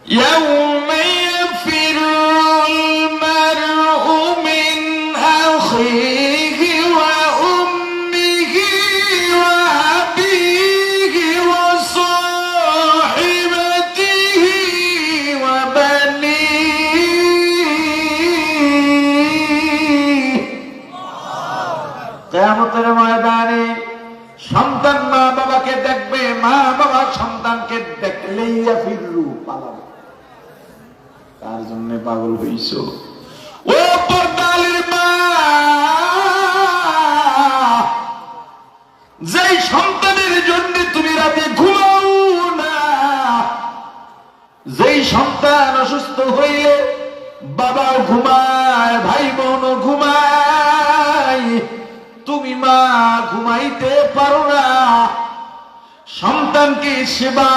يوم يفر المرء من أخيه وأمه وأبيه وصاحبته وبنيه কিয়ামতের ময়দানে সন্তান মা বাবাকে দেখবে, মা বাবা সন্তানকে দেখলেই ইয়াফিরু পালাবে। তার জন্য পাগল হইছো ও পর্দালির মা, যেই সন্তানের জন্য তুমি রাতে ঘুমাও না, যেই সন্তান অসুস্থ হইলে বাবাও ঘুমায়, ভাই বোনও ঘুমায়, তুমি মা ঘুমাইতে পারো না, সন্তানকে সেবা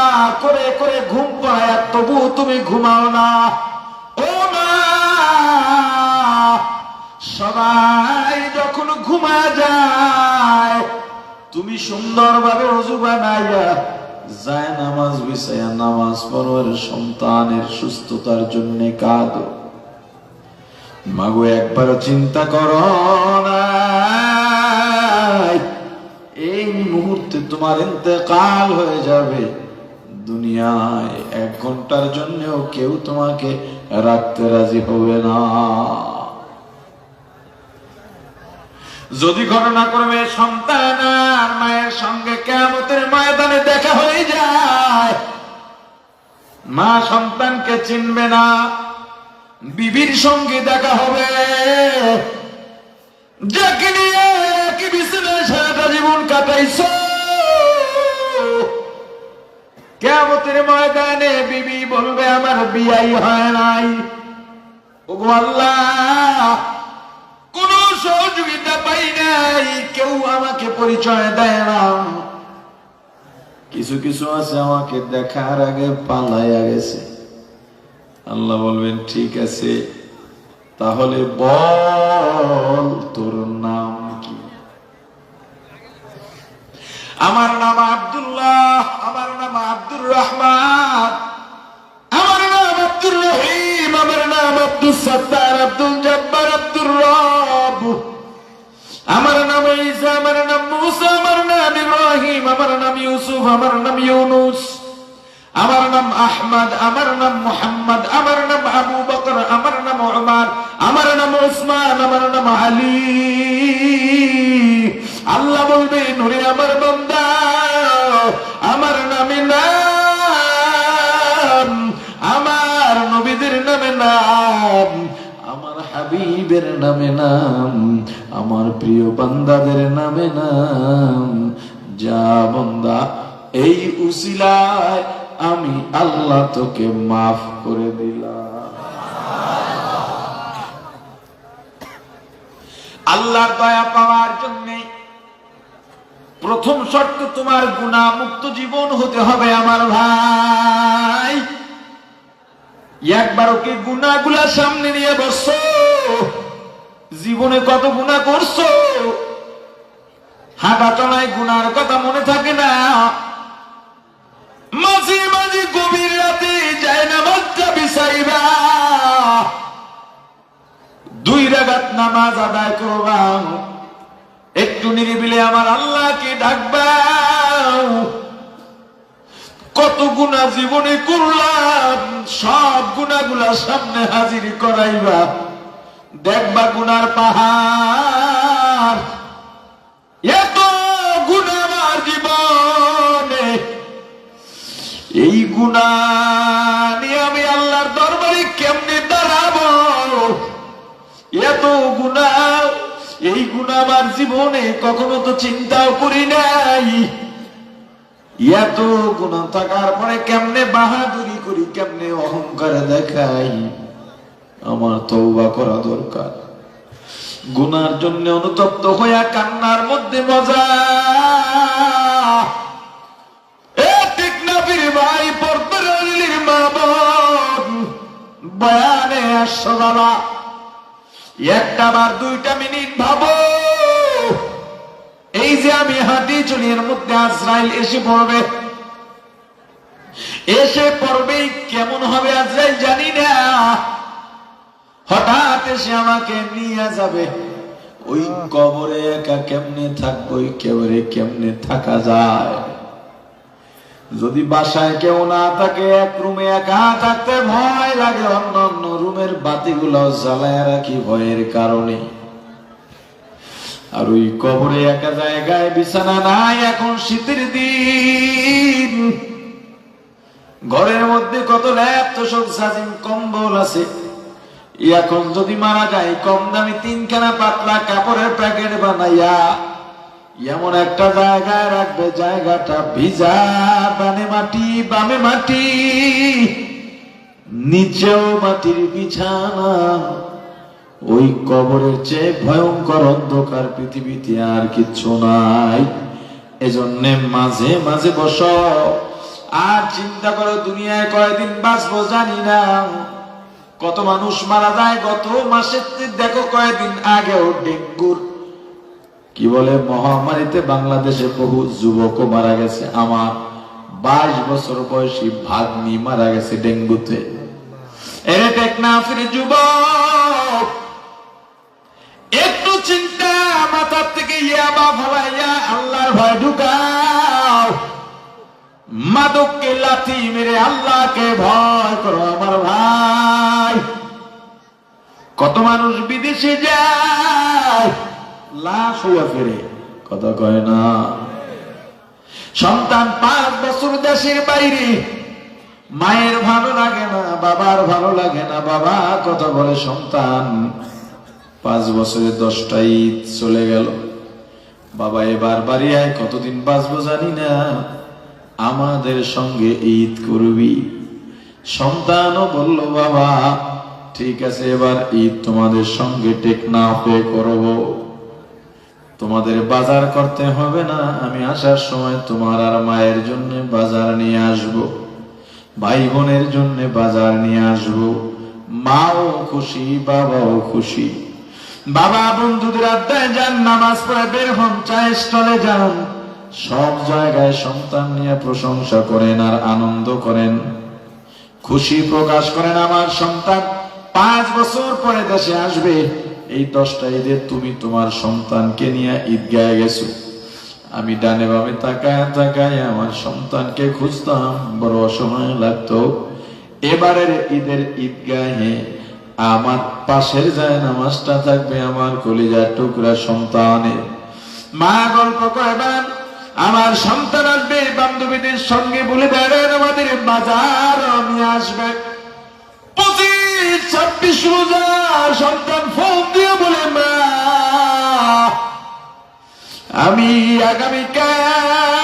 করে করে ঘুম পায়, তবু তুমি ঘুমাও না। ও মা, সবাই যখন ঘুমা যায় তুমি সুন্দরভাবে ওযু বানাইয়া যায় নামাজ বিছাইয়া নামাজ পড়ার সন্তানের সুস্থতার জন্য কাঁদো। মাগো একবার চিন্তা করো না, এই মুহূর্তে তোমার ইন্তেকাল হয়ে যাবে, দুনিয়ায় 1 ঘন্টার জন্যও কেউ তোমাকে রাখতে রাজি হবে না। যদি ঘটনা করবে সন্তান আর মায়ের সঙ্গে কিয়ামতের ময়দানে দেখা হয়ে যায়, মা সন্তানকে চিনবে না, বিবির সঙ্গে দেখা হবে, যাকে নিয়ে কি বিছানায় সারাটা জীবন কাটাইছো, কিয়ামতের ময়দানে বিবি বলবে আমার বিয়াই হয় নাই। ওগো আল্লাহ, কোন সহযোগিতা পাই নাই, কেউ আমাকে পরিচয় দেয় না। কিছু কিছু আছে আমাকে দেখার আগে পালাইয়া গেছে। আল্লাহ বলবেন ঠিক আছে, তাহলে বল তোর নাম কি? আমার নাম আব্দুল্লাহ, আমার নাম আব্দুর রহমান, আমার নাম আব্দুর রহিম, আমার নাম আব্দুল সত্তার, আব্দুল জব্বার, আব্দুর রব, আমার নাম ঈসা, আমার নাম মুসা, আমার নাম ইব্রাহিম, আমার নাম ইউসুফ, আমার নাম ইউনুস, আমার নাম আহমদ, আমার নাম মুহাম্মদ, আমার নাম আবু বকর, আমার নাম উমর, আমার নাম উসমান, আমার নাম আলী। আল্লাহ বলবে নূরে আমার বান্দা, আমার নামে নাম, আমার নবীদের নামে নাম, আমার হাবিবের নামে নাম, আমার প্রিয় বান্দাদের নামে নাম। যা বান্দা, এই উসিলায় আমি আল্লাহ তোকে মাফ করে দিলাম। আল্লাহর দয়া পাওয়ার জন্য প্রথম শর্ত তোমার গুনাহ মুক্ত জীবন হতে হবে আমার ভাই। একবারও কি গুনাহগুলা সামনে নিয়ে বসছো? জীবনে কত গুনাহ করছো? হাঁটা চলায় গুনার কথা মনে থাকে না? মাঝে মাঝে গভীর রাতে যায় নামাজটা বিছাইবা, 2 রাকাত নামাজ আদায় করবা, একটু নিরিবিলে আমার আল্লাহকে ডাকবা। কত গুনাহ জীবনে করলাম, সব গুনাহগুলা সামনে হাজির করাইবা, দেখবা গুনার পাহাড়। এত গুনাহ আমার জীবনে, এই গুনাহ নিয়ে আমি আল্লাহর দরবারে কেমনে দাঁড়াবো? এত গুনাহ, এই গুনাহ আমার জীবনে কখনো তো চিন্তাও করি নাই। এত গুনাহ থাকার পরে কেমনে বাহাদুরি করি, কেমনে অহংকার দেখাই? আমার তওবা করা দরকার। গুনার জন্য অনুতপ্ত হইয়া কান্নার মধ্যে মজা। ঠিক না পীর ভাই, পর্দার মা বোন, বয়ানে আসছো বাবা, 1টা বার 2টা মিনিট ভাবো, এই যে আমি হাঁটি চলি, এর মধ্যে আজরাইল এসে পড়বে, এসে পড়বেই, কেমন হবে আজরাইল জানি না। হঠাৎ এসে আমাকে নিয়ে যাবে। ওই কবরে একা কেমনে থাকবো, ওই কবরে কেমনে থাকা যায়? যদি বাসায় কেউ না থাকে, এক রুমে একা থাকতে ভয় লাগে, অন্য অন্য রুমের বাতিগুলো জ্বালায় রাখি ভয়ের কারণে। আর ওই কবরে একা জায়গায় বিছানা নাই। এখন শীতের দিন, ঘরের মধ্যে কত ল্যাপ তোষক সাজিম কম্বল আছে। এখন যদি মারা যায়, কম দামি 3খানা পাতলা কাপড়ের প্যাকেট বানাইয়া এমন একটা জায়গায় রাখবে, জায়গাটা ভিজা, ডানে মাটি বামে মাটি, নিচেও মাটির বিছানা। ওই কবরের চেয়ে ভয়ঙ্কর অন্ধকার পৃথিবীতে আর কিচ্ছু নাই। এজন্য মাঝে মাঝে বসো আর চিন্তা করো, দুনিয়ায় কয়দিন বাঁচবো জানি না। কত মানুষ মারা যায়। গত মাসে দেখো কয়দিন আগেও ডেঙ্গুর কি বলে মহামারীতে বাংলাদেশে বহু যুবকও মারা গেছে। আমার 22 বছর বয়সী ভাগ্নি মারা গেছে ডেঙ্গুতে। এরে টেকনাফের যুবক, একটু চিন্তা মাথার থেকে ইয়াবা ফলাইয়া আল্লাহর ভয় ঢুকাও। মাদককে লাথি মেরে আল্লাহকে ভয় করো আমার ভাই। কত মানুষ বিদেশে যায়, লাশ হইয়া ফেরে, কথা কয় না। সন্তান 5 বছর দেশের বাইরে, মায়ের ভালো লাগে না, বাবার ভালো লাগে না। বাবা কথা বলে, সন্তান 5 বছরে 10টা ঈদ চলে গেল, বাবা এবার বাড়ি আয়, কতদিন বাঁচবো জানি না, আমাদের সঙ্গে ঈদ করবি। সন্তানও বলল, বাবা ঠিক আছে, এবার ঈদ তোমাদের সঙ্গে টেকনাফে করব, তোমাদের বাজার করতে হবে না, আমি আসার সময় তোমার আর মায়ের জন্য বাজার নিয়ে আসব, ভাই বোনের জন্য বাজার নিয়ে আসব। মাও খুশি, বাবাও খুশি। বাবা বন্ধুদের আড্ডায় যান, নামাজ পড়ে বের হন, চায়ের স্টলে যান, সব জায়গায় সন্তান নিয়ে প্রশংসা করেন আর আনন্দ করেন, খুশি প্রকাশ করেন। আমার সন্তান 5 বছর পরে দেশে আসবে। এই 10টা ঈদে তুমি তোমার সন্তানকে নিয়ে ঈদগাহে গেছো। আমি ডানে বামে তাকায় তাকায় আমার সন্তানকে খুঁজতাম, বড় অসময় লাগতো। এবারের ঈদের ঈদগাহে আমার পাশের যায় নামাজটা থাকবে আমার কলিজার টুকরা সন্তানের। মা গল্প করবেন, আমার সন্তান আসবে, বান্ধবীদের সঙ্গে বলে বেড়ান, আমাদের বাজার নিয়ে আসবে। 25-26 রোজা সন্তান ফোন দিয়ে বলে, মা আমি আগামীকাল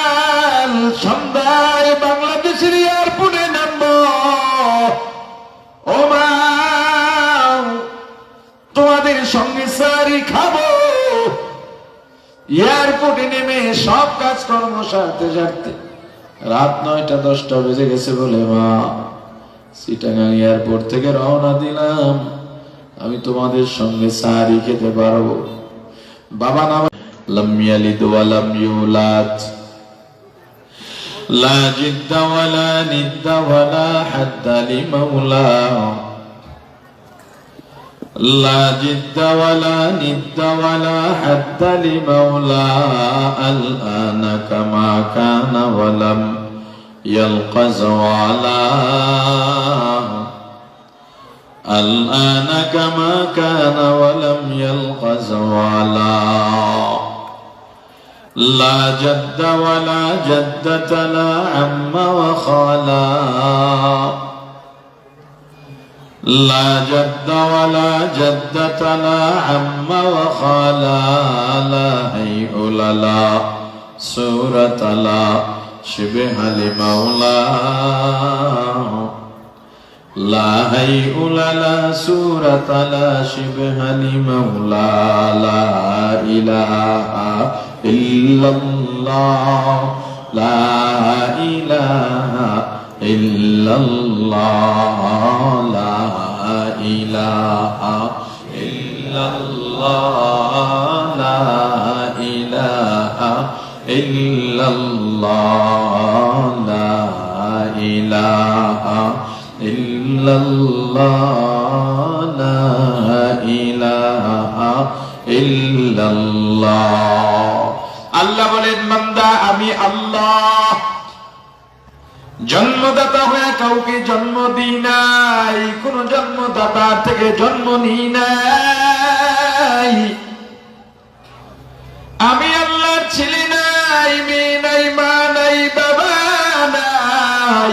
সন্ধ্যায় বাংলাদেশের এয়ারপোর্টে নামব। ও মা, তোমাদের সঙ্গে সারি খাবো। এয়ারপোর্টে নেমে সব কাজকর্ম সারতে সারতে রাত 9টা-10টা বেজে গেছে বলে, মা চিটাগাং এয়ারপোর্ট থেকে রওনা দিলাম, আমি তোমাদের সঙ্গে সারি খেতে পারবো। বাবা নাম লাম ইয়ালিদ ওয়া লাম ইউলাদ, লা জিদ্দা ওয়ালা নিদ্দা ওয়ালা হাদ্দা লিমাওলা, লা জিদ্দা ওয়ালা নিদ্দা ওয়ালা হাদ্দা লিমাওলা, আল আনা কামা কানা ওয়া লাম ইয়ালকাজ ওয়ালা, আল আনা কামা কানা ওয়া লাম ইয়ালকাজ ওয়ালা, لا جد ولا جدة لا عم وخالا، لا جد ولا جدة لا عم وخالا، لا هيئ لا صورة لا شبه لمولاه، لا هيئ لا صورة لا شبه لمولاه، لا إله إلا الله، لا إله إلا الله، لا إله إلا الله، لا إله إلا الله، لا ইলাহা ইল্লাল্লাহ লা ইলাহা ইল্লাল্লাহ। আল্লাহ বলেন বান্দা আমি আল্লাহ জন্মদাতা হয়ে কাউকে জন্ম দিই নাই, কোন জন্মদাতা থেকে জন্ম নিই নাই। আমি আল্লাহর ছেলে নাই, মেয়ে নাই, মা নাই, বাবা নাই।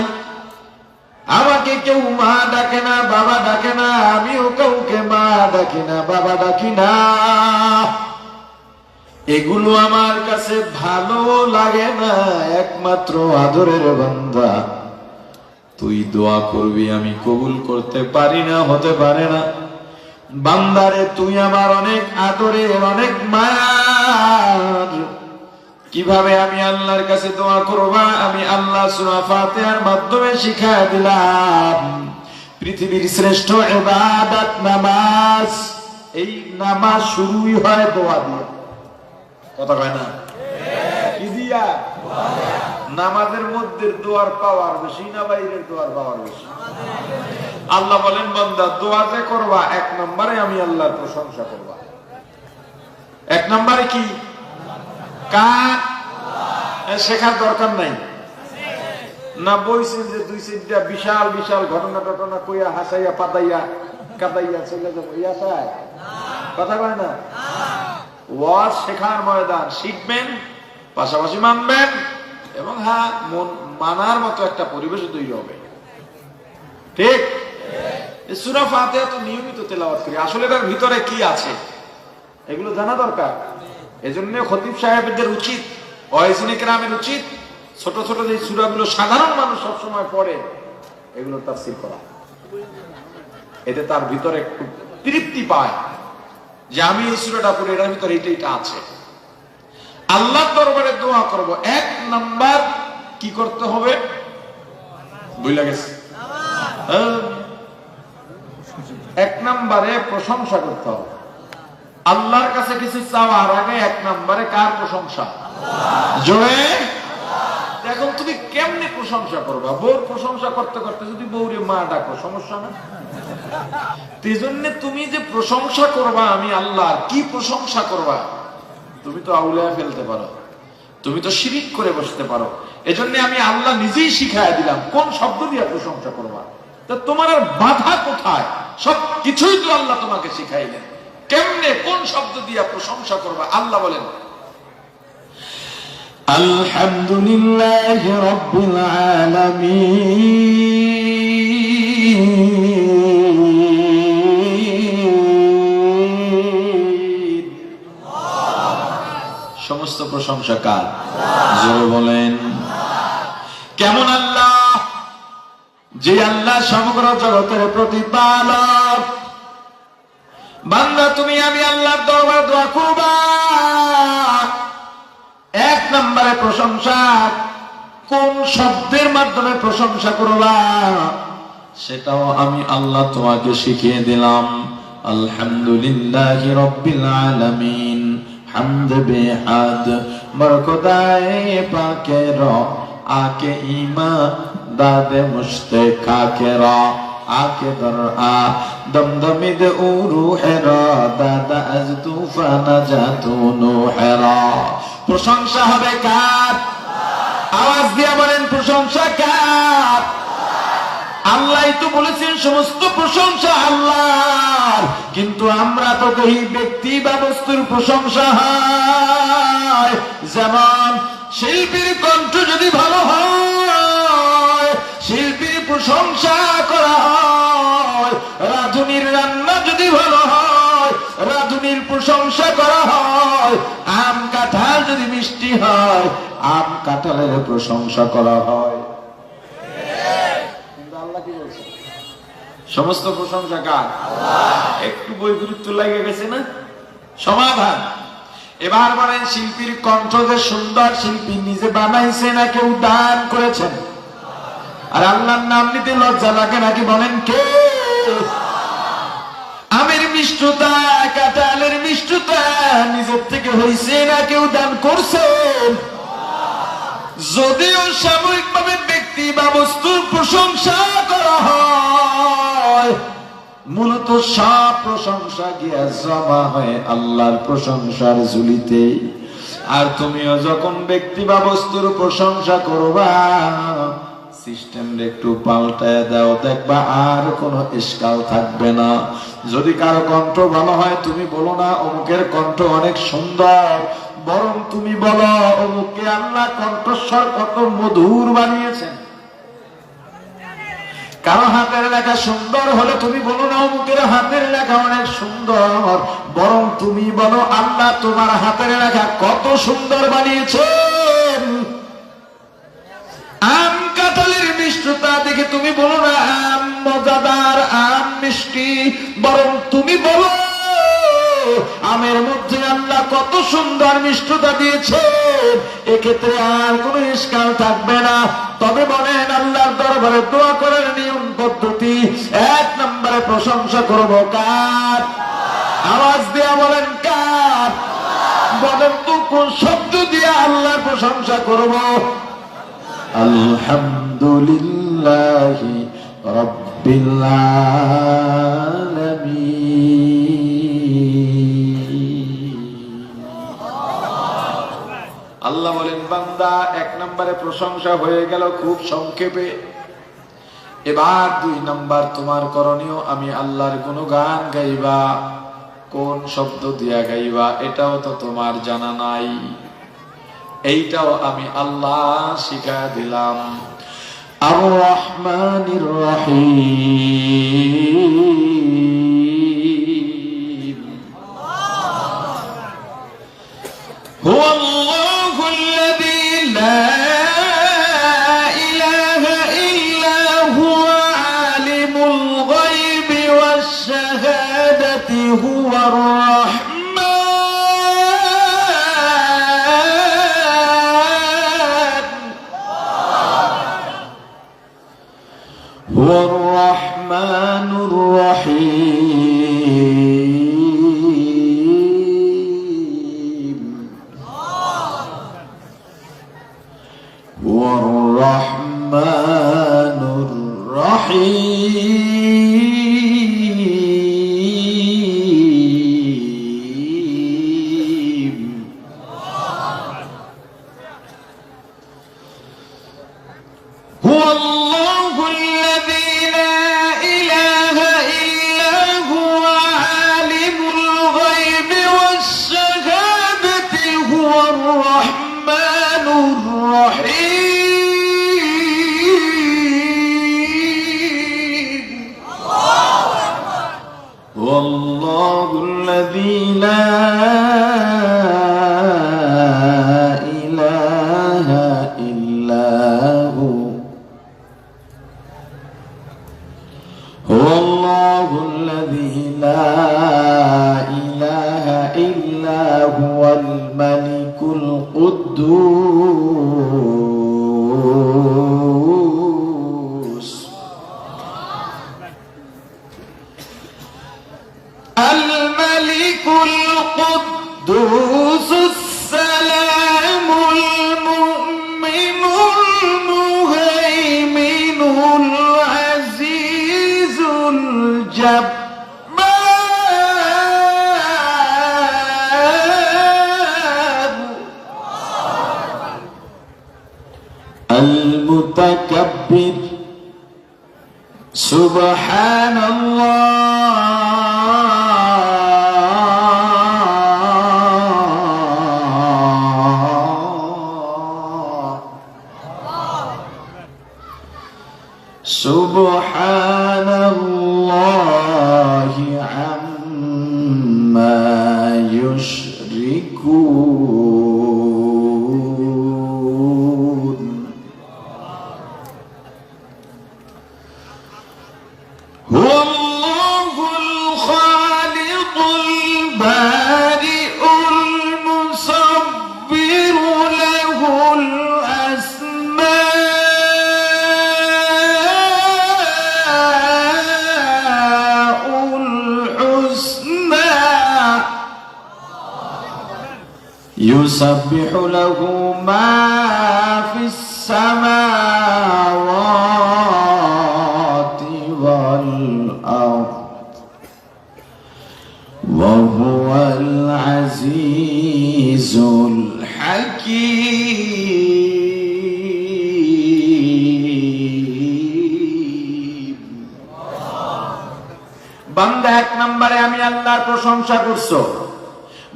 আমাকে কেউ মা ডাকে না, বাবা ডাকে না, আমিও কাউকে মা ডাকি না, বাবা ডাকি না। এগুলো আমার কাছে ভালো লাগে না। একমাত্র আদরের বান্দা তুই দোয়া করবি, আমি কবুল করতে পারি না, হতে পারে না। বান্দারে তুই আমার অনেক আদরের, অনেক মায়ার। কিভাবে আমি আল্লাহর কাছে দোয়া করবা, আমি আল্লাহ সূরা ফাতিহার মাধ্যমে শিখায় দিলাম। পৃথিবীর শ্রেষ্ঠ ইবাদত নামাজ। এই নামাজ শুরুই হয় দোয়া দিয়ে। কথা কয় না? কি দিয়া? নামাজের মধ্যে দোয়ার পাওয়ার বেশি না বাইরের দোয়ার পাওয়ার বেশি? আল্লাহ বলেন বান্দা দোয়া যে করবা, এক নম্বরে আমি আল্লাহর প্রশংসা করবা। এক নম্বরে কি? কার? শেখার দরকার নাই না। বইছেন যে দুই তিনটা বিশাল বিশাল ঘটনা টটনা কইয়া হাসাইয়া পাতাইয়া কাদাইয়া চলে যাবো, ইয়া চায়? কথা কয় না? ওয়াজ শেখার ময়দান। শিখবেন, পাশাপাশি মানবেন, এবং হ্যাঁ মানার মতো একটা পরিবেশ তৈরি হবে। ঠিক? সূরা ফাতিহা তো নিয়মিত তেলাওয়াত করি। আসলে এটার ভিতরে কি আছে এগুলো জানা দরকার। এজন্য খতিব সাহেবদের উচিত, ওয়াইজিনে কেরামের উচিত ছোট ছোট যে সূরাগুলো সাধারণ মানুষ সবসময় পড়ে এগুলো তাফসীর করা। এতে তার ভিতরে একটু তৃপ্তি পায় যে আমি এই সূরাটা পড়ে এটার ভিতরে এটা আছে। আল্লাহর দরবারে দোয়া করব, এক নাম্বার কি করতে হবে বুঝলা গেছে? এক নম্বরে প্রশংসা করতে হবে। আল্লাহর কাছে কিছু চাওয়ার আগে এক নম্বরে কার প্রশংসা? জোরে এখন তুমি কেমনে প্রশংসা করবা? বউর প্রশংসা করতে করতে যদি বউরে মা ডাকো সমস্যা না? এই জন্য তুমি যে প্রশংসা করবা আমি আল্লাহর, কি প্রশংসা করবা? তুমি তো আউলিয়া ফেলতে পারো, তুমি তো শিরিক করে বসতে পারো। এজন্য আমি আল্লাহ নিজেই শিখাইয়া দিলাম কোন শব্দ দিয়ে প্রশংসা করবা। তা তোমার আর বাধা কোথায়? সব কিছুই তো আল্লাহ তোমাকে শিখাইলেন। কেমনে কোন শব্দ দিয়ে প্রশংসা করবা? আল্লাহ বলেন আলহামদুলিল্লাহি রাব্বিল আলামিন। সমস্ত প্রশংসা কার? জোরে বলেন কেমন আল্লাহ? যে আল্লাহ সমগ্র জগতের প্রতিপালক। বান্দা তুমি আমি আল্লাহর দরবারে দোয়া করবা, এক নম্বরে প্রশংসা। কোন শব্দের মাধ্যমে প্রশংসা করবা সেটাও আমি আল্লাহ তোমাকে শিখিয়ে দিলাম। আলহামদুলিল্লাহি রাব্বিল আলামিন। হামদ বেহাদ বরকদায়ে পাকে র আকে ইমা দাদে মুশতে কাকেরা আকে দর আ দমদমিদ উরু হেরা দাদা আজ তুফানা জাতু নুহেরা। প্রশংসা হবে কার? আওয়াজ দিয়ে বলেন প্রশংসা কার? আল্লাহ তো বলেছেন সমস্ত প্রশংসা আল্লাহর। কিন্তু আমরা তো কই ব্যক্তি বা বস্তুর প্রশংসা হয়। যেমন শিল্পীর কণ্ঠ যদি ভালো হয় শিল্পীর প্রশংসা করা হয়, রাঁধুনির রান্না যদি ভালো হয় রাঁধুনির প্রশংসা করা হয়, আম কাঁঠাল যদি মিষ্টি হয় আম কাঁঠালের প্রশংসা করা হয়। কিন্তু আল্লাহ কি বলছে? সমস্ত প্রশংসা কার? একটু বই গুরুত্ব লাগে গেছে না? সমাধান এবার বলেন শিল্পীর কণ্ঠ যে সুন্দর, শিল্পী নিজে বানাইছে না কেউ দান করেছেন? আর আল্লাহর নাম নিতে লজ্জা লাগে নাকি? বলেন কে? আমের মিষ্টতা, কাঁঠালের মিষ্টতা নিজের থেকে হয়েছে না কেউ দান করছেন? যদিও সাময়িকভাবে ব্যক্তি বা বস্তুর প্রশংসা করা হয়, মূলত সব প্রশংসা গিয়া জমা হয় আল্লাহর প্রশংসার ঝুলিতে। আর তুমিও যখন ব্যক্তি বা বস্তুর প্রশংসা করবা, সিস্টেমটা একটু পাল্টায় দাও, দেখবা আর কোনো ইশকাল থাকবে না। যদি কারো কণ্ঠ ভালো হয়, তুমি বলো না অমুকের কণ্ঠ অনেক সুন্দর, বরং তুমি বলো অমুককে আল্লাহ কণ্ঠস্বর কত মধুর বানিয়েছেন। কারো হাতের লেখা সুন্দর হলে তুমি বলো না অমুকের হাতের লেখা অনেক সুন্দর, বরং তুমি বলো আল্লাহ তোমার হাতের লেখা কত সুন্দর বানিয়েছেন। আম কাঁঠালের মিষ্টতা দেখে তুমি বলো না আম মজাদার, আম মিষ্টি, বরং তুমি বলো আমের মধ্যে আল্লাহ কত সুন্দর মিষ্টতা দিয়েছে। এক্ষেত্রে আর কোনো ইশকাল থাকবে না। তবে বলেন আল্লাহর দরবারে দোয়া করার নিয়ম পদ্ধতি, 1 নম্বরে প্রশংসা করবো কার? আওয়াজ দিয়া বলেন কার? বলেন তো কোন শব্দ দিয়ে আল্লাহর প্রশংসা করবো? আলহামদুলিল্লাহি রাব্বিল আলামিন। আল্লাহ বলেন বান্দা 1 নম্বরে প্রশংসা হয়ে গেল খুব সংক্ষেপে। এবার 2 নম্বর তোমার করণীয়, আমি আল্লাহর গুণগান গাইবা। কোন শব্দ দিয়া গাইবা এটাও তো তোমার জানা নাই, এইটাও আমি আল্লাহ শিখা দিলাম। আর রহমানির রহিম, হুয়াল্লাহুল্লাযী লা ইলাহা ইল্লা হুয়া আলিমুল গায়বি ওয়াশ শাহাদাতি হুয়ার রাহমান। هو الرحمن الرحيم، هو الرحمن الرحيم. هو الله الذي لا إله إلا هو عالم الغيب والشهادة هو الرحمن الرحيم. هو الله الذي لا إله إلا هو، هو الله الذي لا إله إلا هو الملك القدوس الملك القدوس السلام المؤمن المهيمن العزيز الجبار المتكبر. سبحان الله، سبحان الله عما يشركون. هو الله الخالق البارئ المصور له الأسماء الحسنى، يسبح له ما في السماوات السماوات والأرض وهو العزيز الحكيم বান্দা এক নম্বরে আমি আল্লাহর প্রশংসা করছো,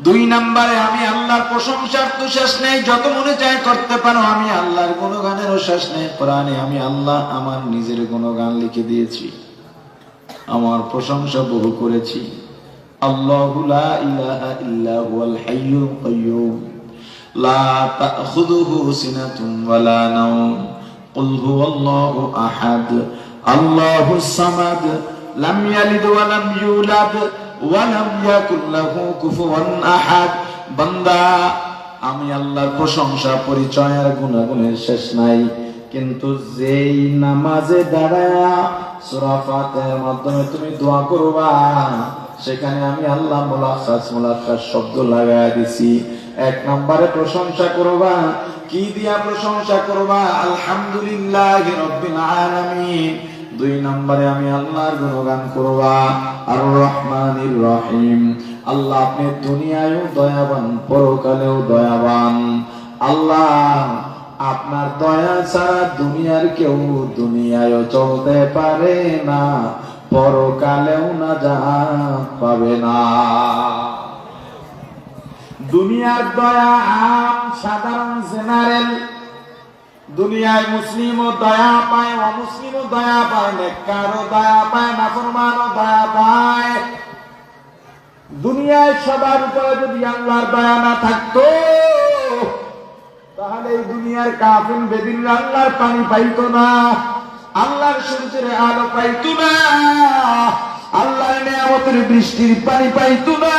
দুই নম্বরে আমি আল্লাহর প্রশংসার তো শেষ নেই, যত মনে চায় করতে পারো। আমি আল্লাহর গুণগানেরও শেষ নেই। কোরআনে আমি আল্লাহ আমার নিজের গুণগান লিখে দিয়েছি, আমার প্রশংসা বহু করেছি। আল্লাহু লা ইলাহা ইল্লা হুয়াল হাইয়ুল কাইয়্যুম লা তাখুযুহু সিনাতুন ওয়ালা নাওম কুল হুয়াল্লাহু আহাদ আল্লাহুস সামাদ লাম ইয়ালিদ ওয়া লাম ইউলাদ ওয়া লাম ইয়াকুল লাহু কুফুয়ান আহাদ। বান্দা আমি আল্লাহর প্রশংসা, পরিচয় আর গুণাগুণের শেষ নাই। কিন্তু যেই নামাজে দাঁড়ায়া সূরা ফাতিহার মাধ্যমে তুমি দোয়া করবা, সেখানে আমি আল্লাহ মুলাক্কাস শব্দ লাগায়া দিছি। এক নম্বরে প্রশংসা করবা, কি দিয়া প্রশংসা করবা? আলহামদুলিল্লাহি রাব্বিল আলামিন। দুই নম্বরে আমি আল্লাহর গুণগান করবা, আর রহমানির রহিম। আল্লাহ আপনি দুনিয়ায়ও দয়াবান, পরকালেও দয়াবান। আল্লাহ আপনার দয়া ছাড়া দুনিয়ার কেউ দুনিয়ায়ও চলতে পারে না, পরকালেও না পাবে না। দুনিয়ার দয়া আম, সাধারণ, জেনারেল। দুনিয়ায় মুসলিমও দয়া পায়, অমুসলিমও দয়া পায়, নেককারও দয়া পায়, নাফরমানও দয়া পায়। দুনিয়ায় সবার উপরে যদি আল্লাহর দয়া না থাকতো, তাহলে এই দুনিয়ার কাফির বেদিনরা আল্লাহর পানি পাইতো না, আল্লাহর সূর্যের আলো পাইতো না, আল্লাহর নিয়ামতের বৃষ্টির পানি পাইতো না,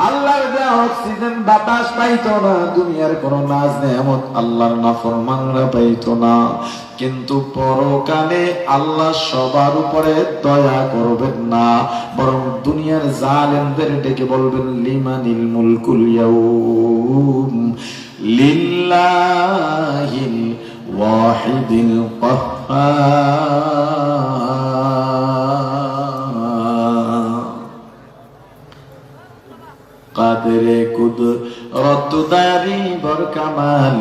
আল্লাহর দেওয়া অক্সিজেন বাতাস পাইতো না, দুনিয়ার কোন নাজ নিয়ামত আল্লাহর নাফরমানরা পাইতো না। কিন্তু পরকালে আল্লাহ সবার উপরে দয়া করবেন না, বরং দুনিয়ার জালেমদের ডেকে বলবেন লিমানিল মুলকুল ইয়াউম লিল্লাহিল ওয়াহিদিল কাহ্হার। কাদরে কুদরত দারি বর কামাল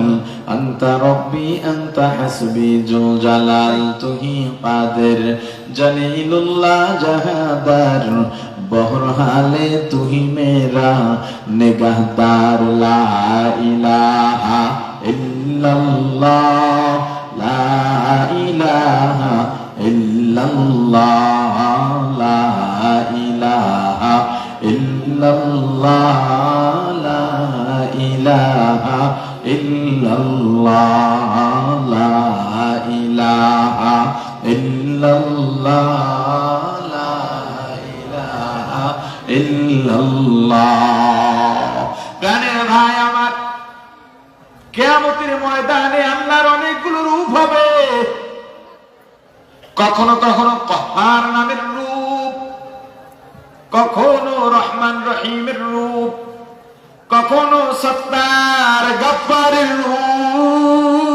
আনতা রব্বি আনতা হাসবি জুল জালাল। তুহি কাদের জলিলুল্লাহ জাহাদার বহরহালে তুহি মেরা নিগাহদার। লা ইলাহা ইল্লাল্লাহ লা ইলাহা ইল্লাল্লাহ লা ইলাহা ইল্লাল্লাহ লা ইলাহা ইল্লাল্লাহ লা ইলাহা ইল্লাল্লাহ লা ইলাহা ইল্লাল্লাহ। প্রাণের ভাই আমার, কিয়ামতের ময়দানে আল্লাহর অনেকগুলো রূপ হবে। কখনো কখনো কাহ্হার নামের রূপ, কখনো রহমান রহিমের রূপ, কখনো সত্তার গফফারের রূপ।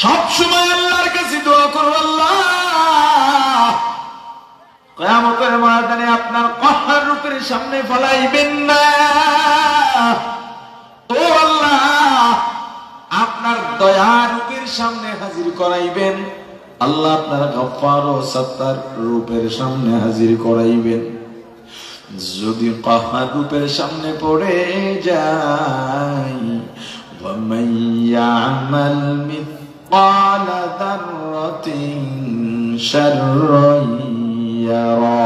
সবসময় আল্লাহর কাছে দোয়া করো, আল্লাহ কিয়ামতের ময়দানে আপনার কাহ্হার রূপের সামনে ফলাইবেন না। ও আল্লাহ, আপনার দয়া রূপের সামনে হাজির করাইবেন। আল্লাহ আপনার গফফার ও সত্তার রূপের সামনে হাজির করাইবেন। যদি কাহ্হার রূপের সামনে পড়ে যাই, ওয়ামান ইয়ামাল মিসকালা যাররাতিন শাররান ইয়ারা।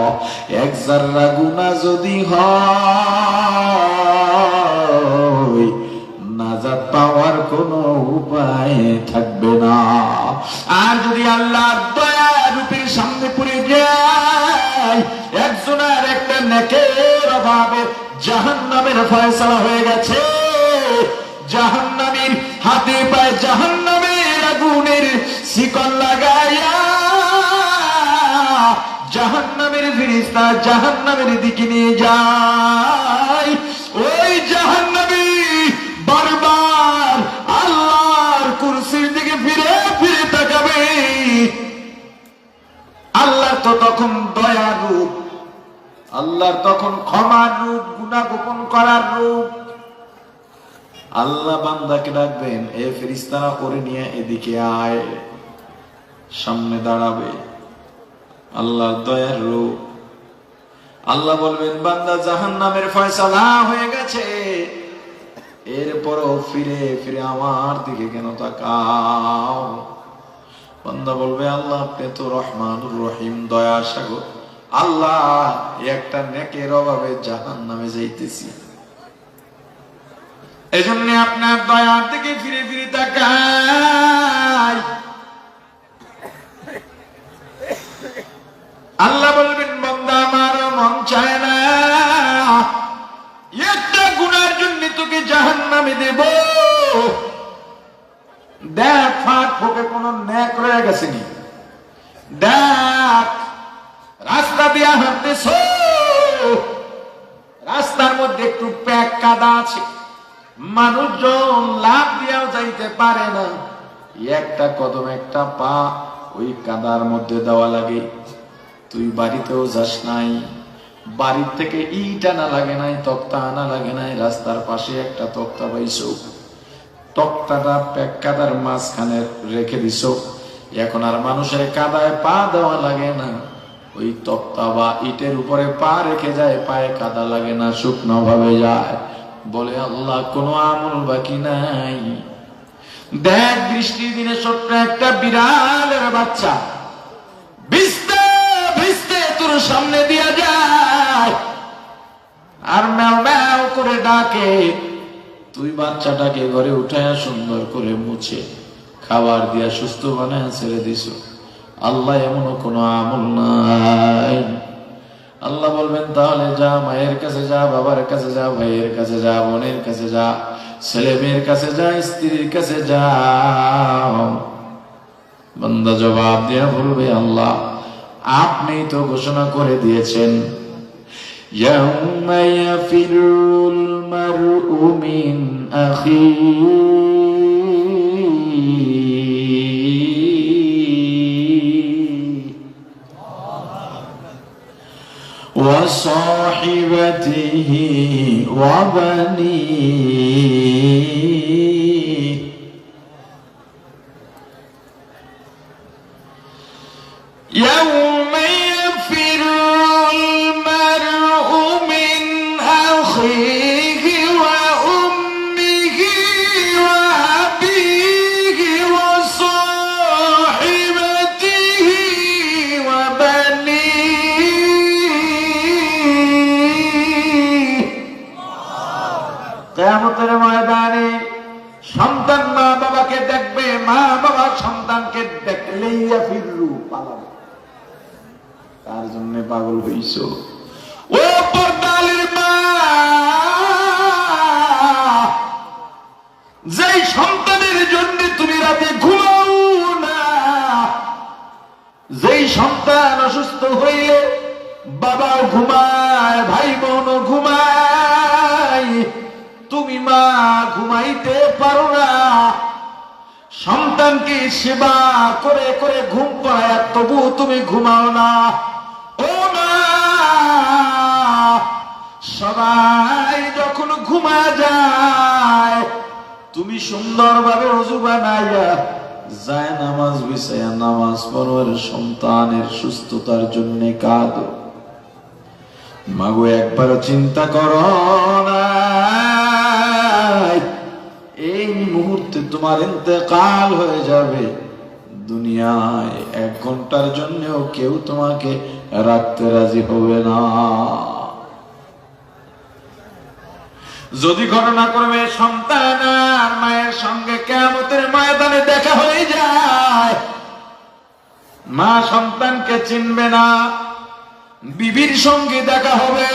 এক যাররা গুনাহ যদি হয়, নাজাত পাওয়ার কোনো উপায় থাকবে না। আর যদি আল্লাহর দয়া রূপের সামনে পড়ে যায়, একজনের একটা নেকের অভাবে জাহান্নামের ফয়সালা হয়ে গেছে, জাহান্নামীর হাতে পায়ে জাহান্নামের আগুনের শিকল লাগাইয়া জাহান্নামের ফেরেশতা জাহান্নামের দিকে নিয়ে যায়। ওই জাহান্নামী বারবার আল্লাহর তো তখন দয়ার রূপ, আল্লাহর তখন ক্ষমার রূপ, গুনাহ গোপন করার রূপ। আল্লাহ বান্দাকে ডাকবেন, এ ফেরেশতারা করে নিয়ে এদিকে আয়, সামনে দাঁড়াবে। আল্লাহর দয়ার রূপ। আল্লাহ বলবেন, বান্দা জাহান্নামের ফয়সালা হয়ে গেছে, এরপরও ফিরে ফিরে আমার দিকে কেন তাকাও? বান্দা বলবে, আল্লাহ আপনি তো রহমানুর রহিম, দয়া সাগর। আল্লাহ একটা নেকের অভাবে জাহান্নামে যাইতেছি, এজন্য আপনার দয়ার দিকে ফিরে ফিরে তাকাই। আল্লাহ বলবেন, বান্দা আমার মন চায় না একটা গুনার জন্য তোকে জাহান্নামে দেব। দেখ ফাঁক ফোকে কোন নেক রয়ে গেছে নি, দেখ রাস্তা দিয়া হাঁটতেছ, রাস্তার মধ্যে একটু প্যাক কাদা আছে, মানুষজন লাভ দিয়াও যাইতে পারে না, একটা কদম একটা পা ওই কাদার মধ্যে দেওয়া লাগে। তুই বাড়িতেও যাস নাই, বাড়ির থেকে ইট আনা লাগে নাই, তক্তা আনা লাগে নাই, রাস্তার পাশে একটা তক্তা পাইছো, তক্তাটা প্যাক কাদার মাঝখানে রেখে দিছ। এখন আর মানুষের কাদায় পা দেওয়া লাগে না, ওই তক্তা বা ইটের উপরে পা রেখে যায়, পায়ে কাদা লাগে না, শুকনো ভাবে যায়। বলে, আল্লাহ কোনো আমল বাকি নাই। দেখ বৃষ্টির দিনে ছোট্ট একটা বিড়ালের বাচ্চা ভিজতে ভিজতে তোর সামনে দিয়া যায়, আর ম্যাও ম্যাও করে ডাকে। তুই বাচ্চাটাকে ঘরে উঠায় সুন্দর করে মুছে খাবার দিয়া সুস্থ বানায় ছেড়ে দিস। আল্লাহ এমনও কোনো আমল নাই। আল্লাহ বলবেন, তাহলে যা, মায়ের কাছে যা, বাবার কাছে যা, ভাইয়ের কাছে যা, বোনের কাছে যা, ছেলে মেয়ের কাছে যা, স্ত্রীর কাছে যা। বান্দা জবাব দিয়া বলবে, আল্লাহ আপনি তো ঘোষণা করে দিয়েছেন, ইয়াউমা ইয়াফিরুল মারউ মিন আখিহি ওয়া সাহিবাতিহি ওয়া বানিহি। ইয়াউমা ইয়াফিরুল মারউ মিন আখিহি ওয়া উম্মিহি ওয়া আবিহি ওয়া সাহিবাতিহি ওয়া বানিহি। কিয়ামতের ময়দানে সন্তান মা বাবাকে দেখবে, মা বাবা সন্তানকে দেখলেই ফিরু পালাবে। তার জন্য পাগল হইছ ও পর্দালের মা, যেই সন্তানের জন্য তুমি রাতে ঘুমাও না, যেই সন্তান অসুস্থ হইলে বাবাও ঘুমায়, ভাই বোনও ঘুমায়, তুমি মা ঘুমাইতে পারো না। সন্তানকে সেবা করে করে ঘুম পায়, তবু তুমি ঘুমাও না। ও মা, সবাই যখন ঘুমা যায়, তুমি সুন্দরভাবে ওযু বানাইয়া যায় নামাজ বিছাইয়া নামাজ পড়ার সন্তানের সুস্থতার জন্য কাঁদো। মাগো একবার চিন্তা করো না, এই মুহূর্তে তোমার ইন্তেকাল হয়ে যাবে। দুনিয়ায় 1 ঘন্টার জন্যও কেউ তোমাকে রাখতে রাজি হবে না। যদি ঘটনা করবে সন্তান আর মায়ের সঙ্গে কিয়ামতের ময়দানে দেখা হয়ে যায়, মা সন্তানকে চিনবে না, বিবির সঙ্গে দেখা হবে,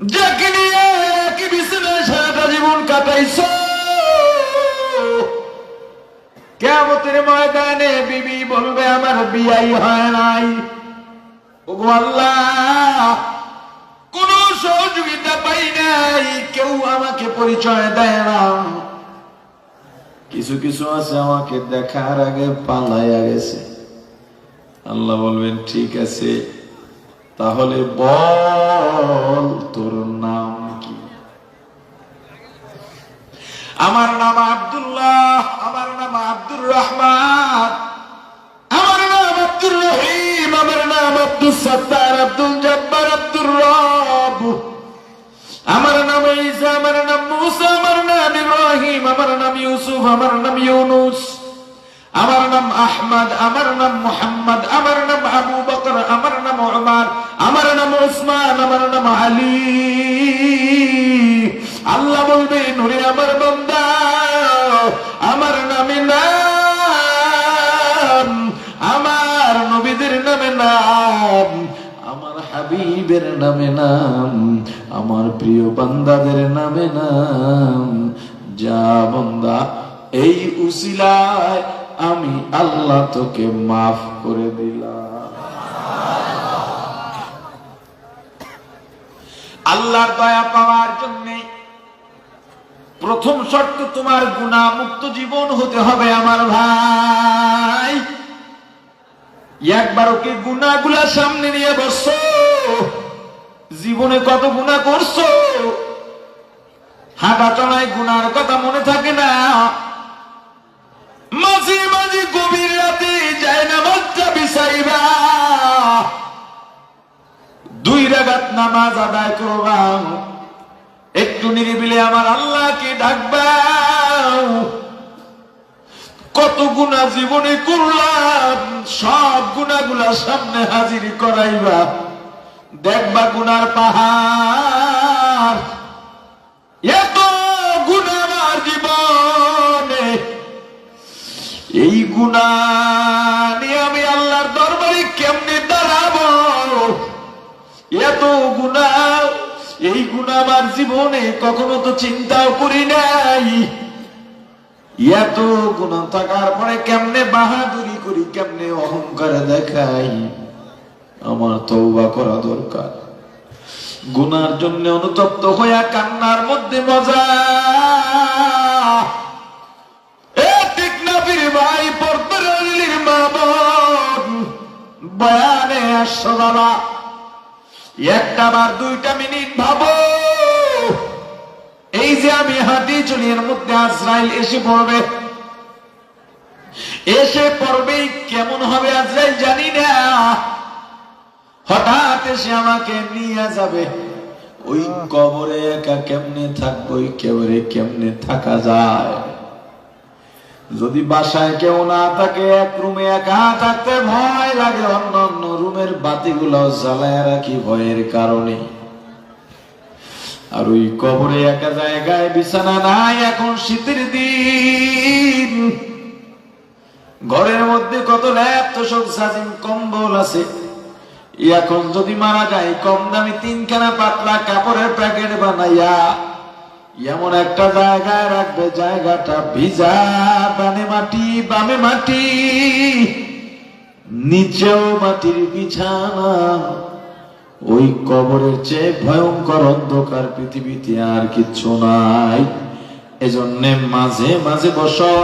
যাকে নিয়ে কি বিছানায় সারাটা জীবন কাটাইছো, কিয়ামতের ময়দানে বিবি বলবে, আমার বিয়াই হয় নাই। ওগো আল্লাহ, কোন সহযোগিতা পাই নাই, কেউ আমাকে পরিচয় দেয় না। কিছু কিছু আছে আমাকে দেখার আগে পালাইয়া গেছে, আল্লাহ বলবেন ঠিক আছে, তাহলে বল তোর নাম কি? আমার নাম আব্দুল্লাহ, আমার নাম আব্দুর রহমান, আমার নাম আব্দুর রহিম, আমার নাম আব্দুস সাত্তার, আব্দুল জব্বার, আব্দুর রব, আমার নাম ঈসা, আমার নাম মুসা, আমার নাম ইব্রাহিম, আমার নাম ইউসুফ, আমার নাম ইউনুস, আমার নাম আহমদ, আমার নাম মুহাম্মদ, আমার নাম আবু বকর, আমার নাম উমর, আমার নাম উসমান, আমার নাম আলী। আল্লাহ বলবে নূরে আমার বান্দা, আমার নামে নাম, আমার নবীদের নামে নাম, আমার হাবিবের নামে নাম, আমার প্রিয় বান্দাদের নামে নাম। যা বান্দা, এই উসিলায় আমি আল্লাহ তোকে মাফ করে দিলাম। আল্লাহর দয়া পাওয়ার জন্য প্রথম শর্ত তোমার গুনাহ মুক্ত জীবন হতে হবে আমার ভাই। একবার ওকে গুনাহগুলা সামনে নিয়ে বসো, জীবনে কত গুনাহ করছো, হাঁটা চলায় গুনার কথা মনে থাকে না, মাঝে মাঝে গভীর রাতে যায় না মজ্জা বিছাইবা, 2 রাকাত নামাজ আদায় করবা, একটু নিরিবিলে আমার আল্লাহকে ডাকবা। কত গুনাহ জীবনে করলাম, সব গুনাহগুলা সামনে হাজির করাইবা, দেখবা গুনার পাহাড়। এত গুনাহ আমার জীবনে, এই গুনাহ নিয়ে আমি আল্লাহর দরবারে কেমনে দাঁড়াবো? এত গুনাহ, এই গুনাহ আমার জীবনে কখনো তো চিন্তাও করি নাই। এত গুনাহ থাকার পরে কেমনে বাহাদুরি করি, কেমনে অহংকার দেখাই? আমার তওবা করা দরকার। গুনার জন্য অনুতপ্ত হইয়া কান্নার মধ্যে মজা। ভাই পর্দার মা বোন, বয়ানে আসছো বাবা, একটা বার 2টা মিনিট ভাবো, এই যে আমি হাঁটি চলি, এর মধ্যে আজরাইল এসে পড়বে, এসে পড়বে, কেমন হবে আজরাইল জানি না, হঠাৎ এসে আমাকে নিয়ে যাবে। ওই কবরে একা কেমনে থাকবো, ওই কবরে কেমনে থাকা যায়? যদি বাসায় কেউ না থাকে, এক রুমে একা থাকতে ভয় লাগে, অন্য অন্য রুমের বাতিগুলো জ্বালায় রাখি ভয়ের কারণে। আর ওই কবরে একা জায়গায় বিছানা নাই, এখন শীতের দিন, ঘরের মধ্যে কত ল্যাপ তোষক সাজিম কম্বল আছে। এখন যদি মারা যায়, কম দামি 3খানা পাতলা কাপড়ের প্যাকেট বানাইয়া এমন একটা জায়গায় রাখবে, জায়গাটা ভিজা, ডানে মাটি বামে মাটি, নিচেও মাটির বিছানা। ওই কবরের চেয়ে ভয়ঙ্কর অন্ধকার পৃথিবীতে আর কিচ্ছু নাই। এজন্যে মাঝে মাঝে বসো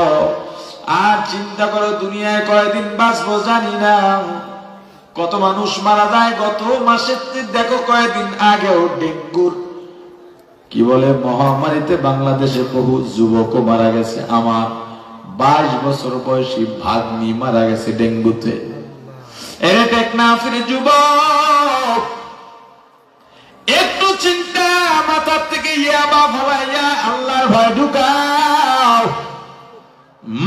আর চিন্তা করো, দুনিয়ায় কয়দিন বাঁচবো জানি না। কত মানুষ মারা যায় গত মাসে, দেখো কয়েকদিন আগেও ডেঙ্গুর কি বলে মহামারীতে বাংলাদেশে বহু যুবক মারা গেছে। আমার 22 বছর বয়সী ভাগ্নি মারা গেছে ডেঙ্গুতে। এরে টেকনাফের যুবক, একটু চিন্তা মাথার থেকে ইয়াবা ফলাইয়া আল্লাহর ভয় ঢুকাও,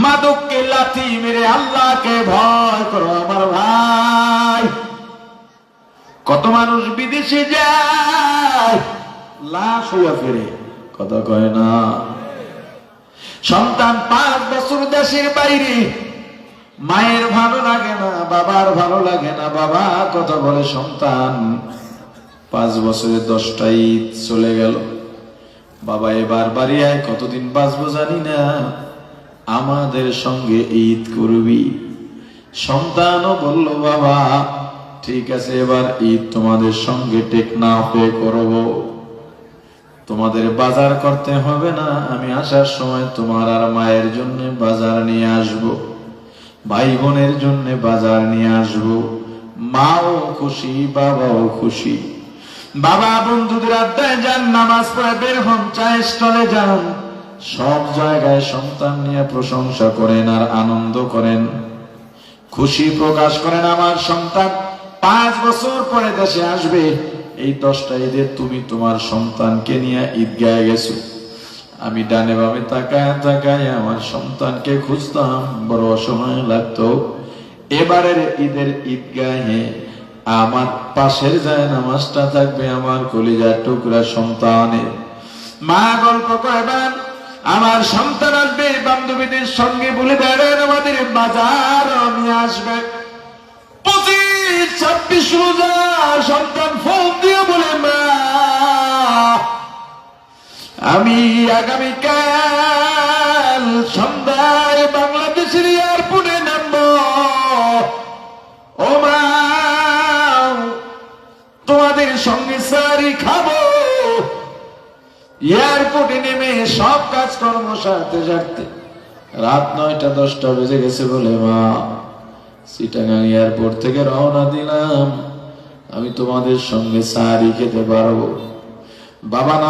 মাদককে লাথি মেরে আল্লাহকে ভয় করো আমার ভাই। কত মানুষ বিদেশে যায়, লাশ হইয়া ফেরে, কথা কয় না। সন্তান 5 বছর দেশের বাইরে, মায়ের ভালো লাগে না, বাবার ভালো লাগে না, বাবা কথা বলে, সন্তান 5 বছরে 10টা ঈদ চলে গেল, বাবা এবার বাড়ি আয়, কতদিন বাঁচবো জানি না, আমাদের সঙ্গে ঈদ করবি। সন্তানও বলল, বাবা ঠিক আছে, এবার ঈদ তোমাদের সঙ্গে টেকনাফে করব, তোমাদের বাজার করতে হবে না, আমি আসার সময় তোমার আর মায়ের জন্য বাজার নিয়ে আসব। ভাই বোনের জন্য বাজার নিয়ে আসবো। মাও খুশি, বাবাও খুশি। বাবা বন্ধুদের আড্ডায় যান, নামাজ পড়ে বের হন, চায়ের স্টলে যান, সব জায়গায় সন্তান নিয়ে প্রশংসা করেন আর আনন্দ করেন, খুশি প্রকাশ করেন। আমার সন্তান 5 বছর পরে দেশে আসবে। এই 10টা ঈদে তুমি তোমার সন্তানকে নিয়ে ঈদগাহে গেছো। আমি ডানে বামে তাকায় তাকায় আমার সন্তানকে খুঁজতাম, বড় অসময় লাগতো। এবারের ঈদের ঈদগাহে আমার পাশের যায় নামাজটা থাকবে আমার কলিজার টুকরা সন্তানের। মা গল্প করেন, আমার সন্তান আসবে, বান্ধবীদের সঙ্গে বলে বেড়েন আমাদের বাজার নিয়ে আসবে। 25-26 রোজা সন্তান ফোন দিয়ে বলে, মা আমি আগামীকাল সন্ধ্যায় বাংলাদেশের এয়ারপোর্টে নামব। ও মা, তোমাদের সঙ্গে সারি খাবো। এয়ারপোর্টে নেমে সব কাজকর্ম সারতে সারতে রাত 9টা-10টা বেজে গেছে বলে, মা চিটাগাং এয়ারপোর্ট থেকে রওনা দিলাম, আমি তোমাদের সঙ্গে সারি খেতে পারবো। বাবা না